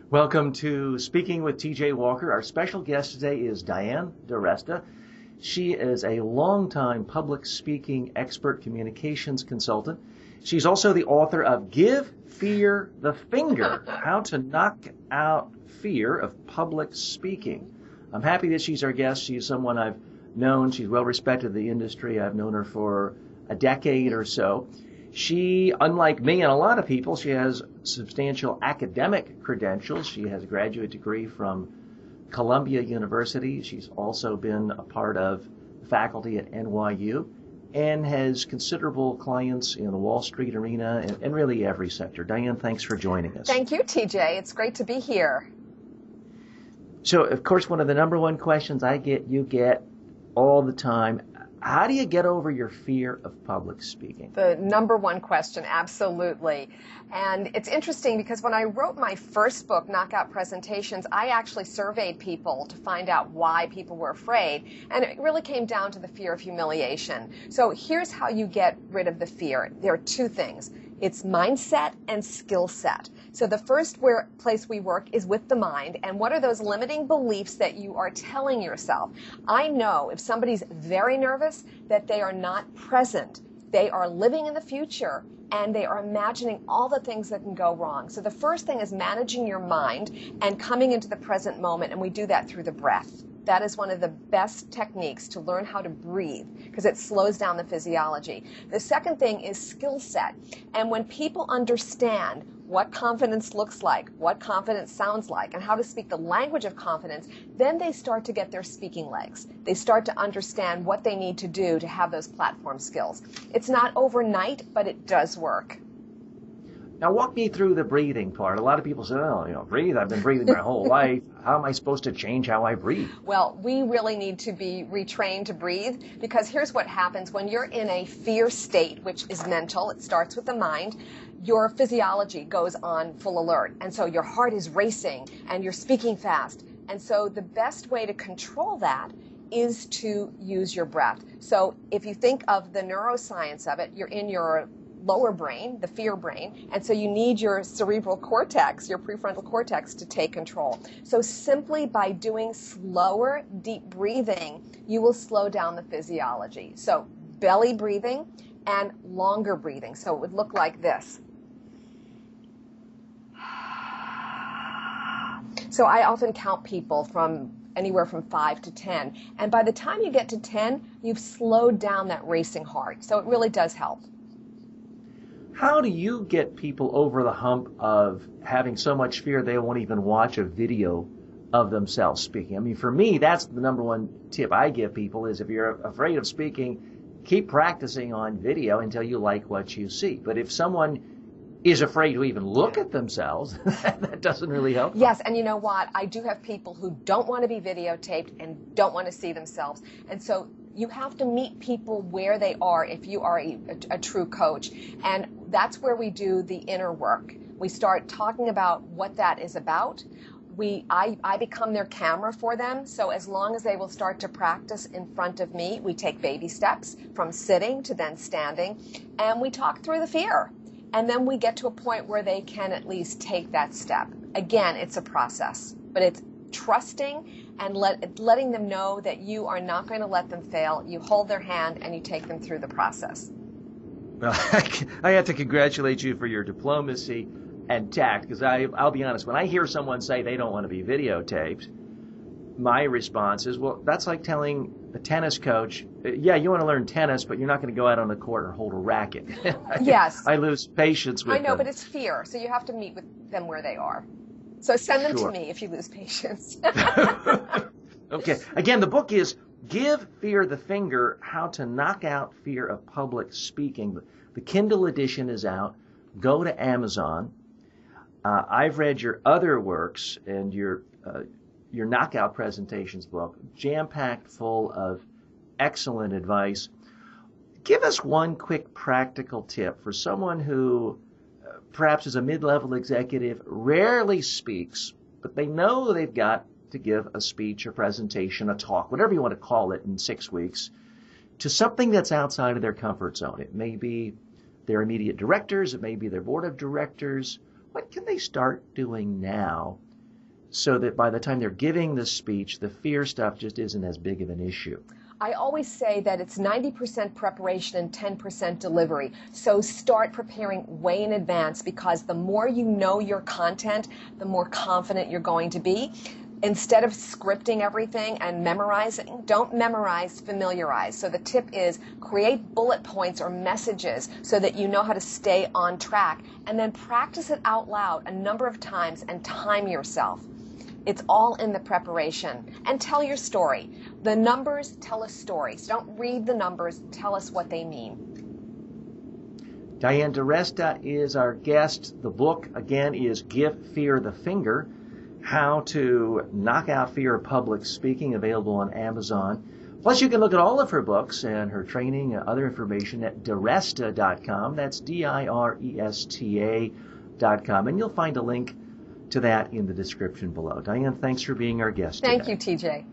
Welcome to Speaking with TJ Walker. Our special guest today is Diane DiResta. She is a longtime public speaking expert communications consultant. She's also the author of Give Fear the Finger, How to Knock Out Fear of Public Speaking. I'm happy that she's our guest. She's someone I've known. She's well respected in the industry. I've known her for a decade or so. She, unlike me and a lot of people, she has substantial academic credentials. She has a graduate degree from Columbia University. She's also been a part of faculty at NYU and has considerable clients in the Wall Street arena and really every sector. Diane, thanks for joining us. Thank you, TJ. It's great to be here. So, of course, one of the number one questions you get all the time, how do you get over your fear of public speaking? The number one question, absolutely. And it's interesting because when I wrote my first book, Knockout Presentations, I actually surveyed people to find out why people were afraid. And it really came down to the fear of humiliation. So here's how you get rid of the fear. There are two things. It's mindset and skill set. So the first place we work is with the mind. And what are those limiting beliefs that you are telling yourself? I know if somebody's very nervous that they are not present. They are living in the future and they are imagining all the things that can go wrong. So the first thing is managing your mind and coming into the present moment. And we do that through the breath. That is one of the best techniques to learn how to breathe because it slows down the physiology. The second thing is skill set. And when people understand what confidence looks like, what confidence sounds like, and how to speak the language of confidence, then they start to get their speaking legs. They start to understand what they need to do to have those platform skills. It's not overnight, but it does work. Now walk me through the breathing part. A lot of people say, breathe. I've been breathing my whole life. How am I supposed to change how I breathe? Well, we really need to be retrained to breathe because here's what happens when you're in a fear state, which is mental. It starts with the mind. Your physiology goes on full alert. And so your heart is racing and you're speaking fast. And so the best way to control that is to use your breath. So if you think of the neuroscience of it, you're in your lower brain, the fear brain, and so you need your cerebral cortex, your prefrontal cortex to take control. So simply by doing slower, deep breathing, you will slow down the physiology. So belly breathing and longer breathing. So it would look like this. So I often count people from anywhere from 5 to 10. And by the time you get to 10, you've slowed down that racing heart. So it really does help. How do you get people over the hump of having so much fear they won't even watch a video of themselves speaking? I mean, for me, that's the number one tip I give people is if you're afraid of speaking, keep practicing on video until you like what you see. But if someone is afraid to even look at themselves, that doesn't really help. Yes, and you know what? I do have people who don't want to be videotaped and don't want to see themselves. And so you have to meet people where they are if you are a true coach. And that's where we do the inner work. We start talking about what that is about. I become their camera for them. So as long as they will start to practice in front of me, we take baby steps from sitting to then standing. And we talk through the fear. And then we get to a point where they can at least take that step. Again, it's a process, but it's trusting and letting them know that you are not going to let them fail. You hold their hand and you take them through the process. Well, I have to congratulate you for your diplomacy and tact, because I'll be honest, when I hear someone say they don't want to be videotaped, my response is, well, that's like telling a tennis coach, yeah, you want to learn tennis, but you're not going to go out on the court and hold a racket. Yes. I lose patience with them. I know, but it's fear, so you have to meet with them where they are. So send them Sure. to me if you lose patience. Okay. Again, the book is Give Fear the Finger, How to Knock Out Fear of Public Speaking. The Kindle edition is out. Go to Amazon. I've read your other works and your Knockout Presentations book, jam-packed full of excellent advice. Give us one quick practical tip for someone who perhaps is a mid-level executive, rarely speaks, but they know they've got to give a speech, a presentation, a talk, whatever you want to call it, in 6 weeks, to something that's outside of their comfort zone. It may be their immediate directors, it may be their board of directors. What can they start doing now so that by the time they're giving the speech, the fear stuff just isn't as big of an issue? I always say that it's 90% preparation and 10% delivery. So start preparing way in advance, because the more you know your content, the more confident you're going to be. Instead of scripting everything and memorizing, don't memorize, familiarize. So the tip is create bullet points or messages so that you know how to stay on track, and then practice it out loud a number of times and time yourself. It's all in the preparation. And tell your story. The numbers tell a story. So don't read the numbers, tell us what they mean. Diane DiResta is our guest. The book, again, is Give Fear the Finger, How to Knock Out Fear of Public Speaking, available on Amazon. Plus, you can look at all of her books and her training and other information at diresta.com. That's DIRESTA.com. And you'll find a link to that in the description below. Diane, thanks for being our guest today. Thank you, TJ.